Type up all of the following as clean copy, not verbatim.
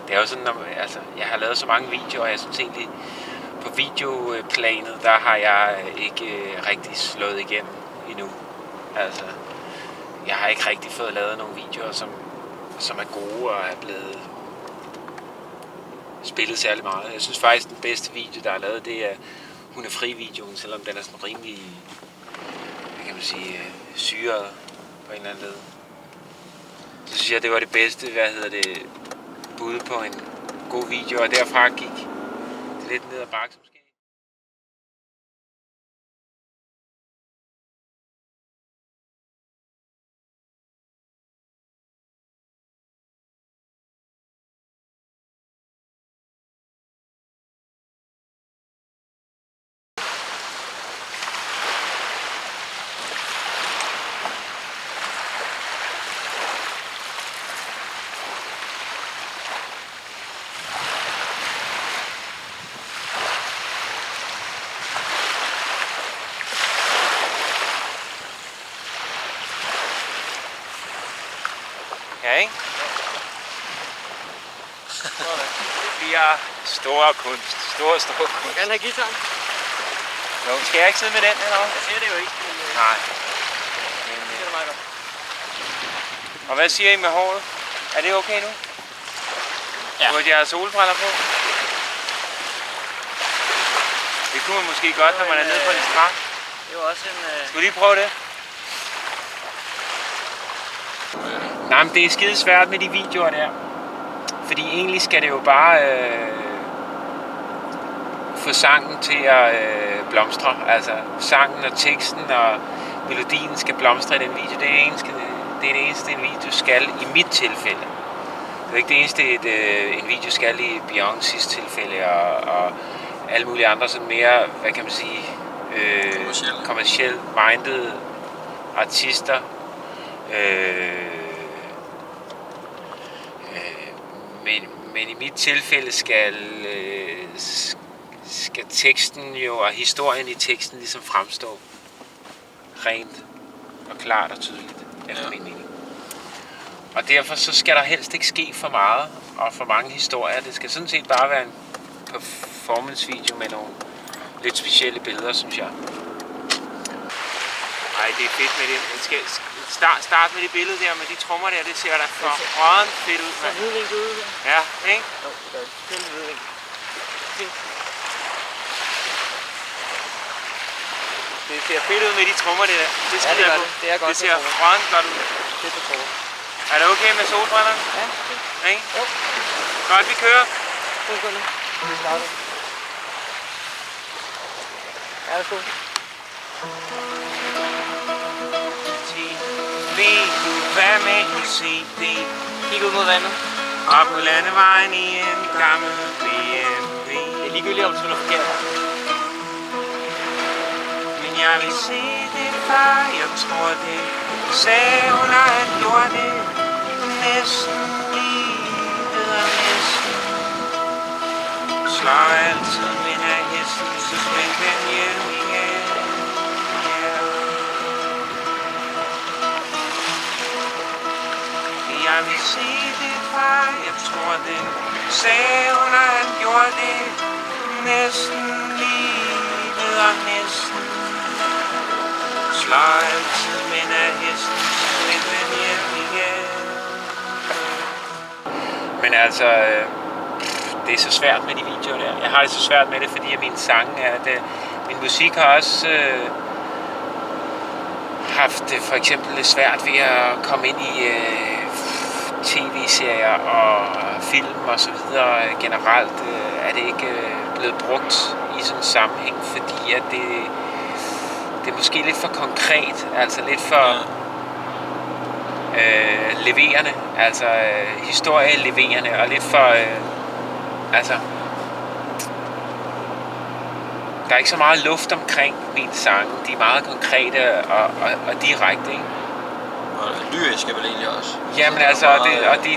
det er jo sådan, altså, jeg har lavet så mange videoer, og jeg synes egentlig, på videoplanet, der har jeg ikke rigtig slået igennem endnu. Altså, jeg har ikke rigtig fået lavet nogle videoer, som er gode og er blevet spillet særlig meget. Jeg synes faktisk, den bedste video, der er lavet, det er Hun er fri-videoen, selvom den er sådan rimelig, hvad kan man sige, syret på en eller anden led. Så synes jeg, det var det bedste, bud på en god video, og derfra gik det lidt ned ad bakke måske. Ja, ikke? Det bliver stor kunst. Stor kunst. Jeg kan have guitaren. Nå, skal jeg ikke sidde med den, eller hvad? Jeg ser det jo ikke. Men, Nej. det er meget godt. Og hvad siger I med håret? Er det okay nu? Ja. Burde jeg have solbriller på? Det kunne man måske godt, når man er nede på en strand. Det er jo også en... Skal vi lige prøve det? Nej, men det er skide svært med de videoer der. Fordi egentlig skal det jo bare få sangen til at blomstre. Altså sangen og teksten og melodien skal blomstre i den video. Det er det eneste en video skal i mit tilfælde. Det er ikke det eneste en video skal i Beyoncés tilfælde og alle mulige andre sådan mere, hvad kan man sige, kommercielt minded artister. Men i mit tilfælde skal teksten jo, og historien i teksten ligesom fremstå rent og klart og tydeligt, efter min mening. Og derfor så skal der helst ikke ske for meget og for mange historier. Det skal sådan set bare være en performance-video med nogle lidt specielle billeder, synes jeg. Ej, det er fedt med det. Jeg skal starte med det billede der med de trommer der. Det ser da for rådent fedt ud, mand. Så hvidvink ude her. Ja, ikke? Jo, det gør det. Helt hvidvink. Det ser fedt ud med de trommer der. Det skal det gør på. det. Det er godt. Det ser rådent godt ud. Det er på trommer. Er det okay med solbriller? Ja, det. Ikke? Jo. Godt, vi kører. Så går nu. Vi starter. Ja, det er godt. Vil du være med i CD? Kig ud mod vandet. Op mod landevejen i en gammel BMW. Det er ligegyldigt, om du spiller forkert. Men jeg vil se det før, jeg tror det. Sagde hun, at han gjorde det. Næsten livet og næsten. Slår altid min af hesten, så spænd den hjem igen. Jeg vil se det far, jeg tror det. Sagde hun, at han gjorde det. Næsten livet og næsten. Slår altid min af hesten, så den hjem igen. Men altså, det er så svært med de videoer der. Jeg har det så svært med det, fordi mine sange er det. Min musik har også haft for eksempel lidt svært ved at komme ind i tv-serier og film og så videre. Generelt er det ikke blevet brugt i sådan en sammenhæng, fordi at det er måske lidt for konkret, altså lidt for leverende, altså historieleverende og lidt for altså der er ikke så meget luft omkring mine sange. De er meget konkrete og direkte, ikke? Og lyriske vel egentlig også. Jamen altså,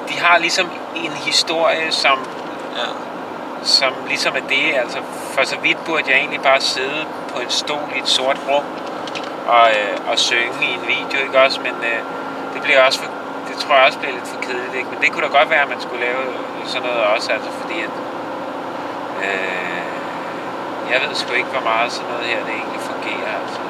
de har ligesom en historie, som ligesom er det. Altså, for så vidt burde jeg egentlig bare sidde på en stol i et sort rum og synge i en video, ikke også? Men det det tror jeg også bliver lidt for kedeligt, ikke? Men det kunne da godt være, at man skulle lave sådan noget også, altså fordi at jeg ved sgu ikke, hvor meget sådan noget her det egentlig fungerer, altså.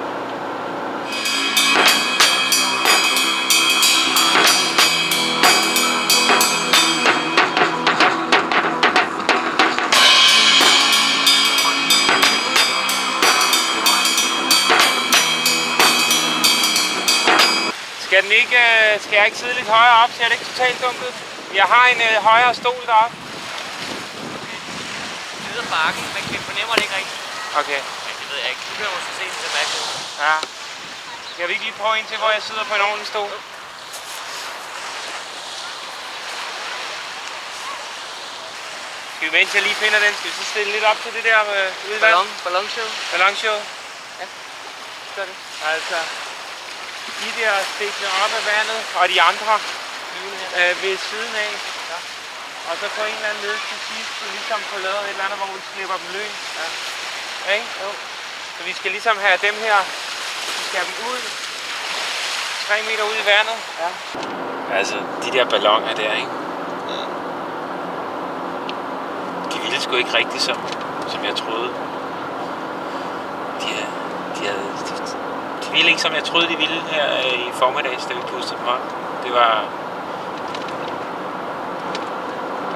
Skal jeg ikke sidde lidt højere op, så er det ikke totalt dumt ud? Jeg har en højere stol deroppe. Nede ad bakken, man kan fornemmer det ikke rigtigt. Okay. Men det ved jeg ikke. Du kan måske se det mærkeligt. Ja. Skal vi ikke lige prøve en til, hvor jeg sidder på en ordentlig stol? Skal vi, mens jeg lige finder den, skal vi så stille lidt op til det der udvalg? Ballonshow. Ballonshow? Ja, gør det. Altså, de der stikkende op af vandet, og de andre ved siden af. Ja. Og så på en eller anden led til sidst, du ligesom får lavet et eller andet, hvor vi slipper dem løs. Ja. Ikke? Jo. Så vi skal ligesom have dem her, vi skal have dem ud, 3 meter ud i vandet. Ja. Altså, de der balloner der, ikke? Ja. De ville sgu ikke rigtigt, som jeg troede. De ville ikke, som jeg troede, de ville her i formiddags, da vi pustede dem op. Det var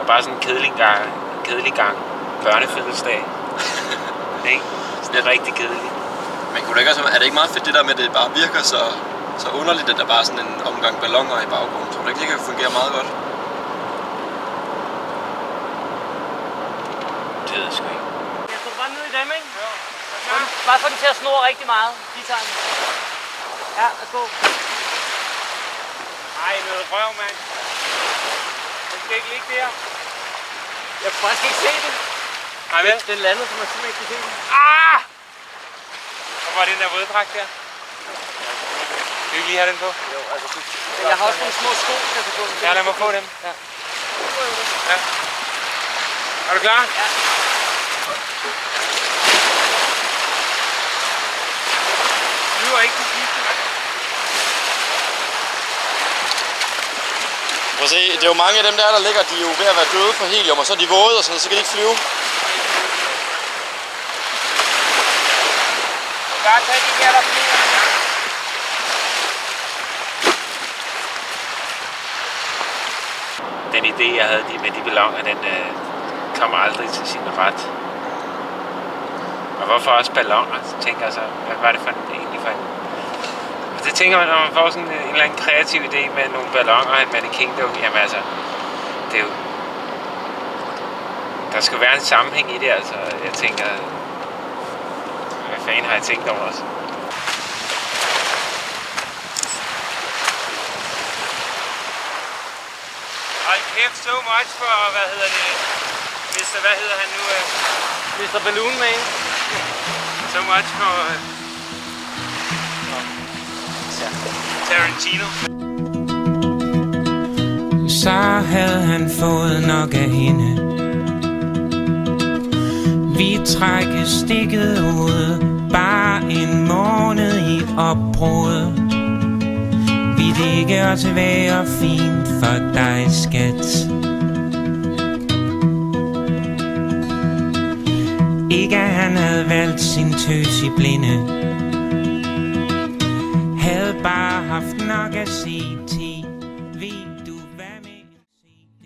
bare sådan en kedelig gang børnefødselsdag. Ikke? Det er rigtig kedeligt. Men kunne det ikke også, er det ikke meget fedt det der med, at det bare virker så underligt, at der bare er sådan en omgang balloner i baggrunden? Tror du ikke, det kan fungere meget godt? Det ved jeg sgu ikke. Jeg står bare ned i dem, ikke? Jo. Bare få den til at snurre rigtig meget. De tager den. Ja, værsgo. Ej, noget røv, mand. Den skal ikke ligge der. Jeg kunne faktisk ikke se det. Nej, vel? Den landede, så man simpelthen ikke kunne se den. Ah! Hvor var den der våddragt der? Skal vi lige have den på? Jo, altså jeg har også nogle små sko, der kan gå. Ja, lad mig få dem. Ja. Ja. Er du klar? Ja. Du er ikke den sidste. Prøv at se, det er jo mange af dem der ligger, de er jo ved at være døde for helium, og så er de våde, og sådan, så kan de ikke flyve. Bare tag de her, der flyver. Den idé, jeg havde med de balloner, den kommer aldrig til sin ret. Og hvorfor også balloner? Så tænker jeg så, hvad var det for egentlig for en... Det tænker man, når man får sådan en eller anden kreativ idé med nogle balloner og et Magic Kingdom, jamen altså, det er jo... Der skal være en sammenhæng i det, altså. Jeg tænker, hvad fanden har jeg tænkt over også? Hold kæft, so much for, hvad hedder det, Mr. Hvad hedder han nu? Mr. Balloon Man. So much for Tarantino. Så havde han fået nok af hende. Vi trækker stikket ud, bare en måned i opbrud. Vi ligger også være fint for dig, skat. Ikke at han havde valgt sin tøs i blinde, havde bare haft nok at sige til.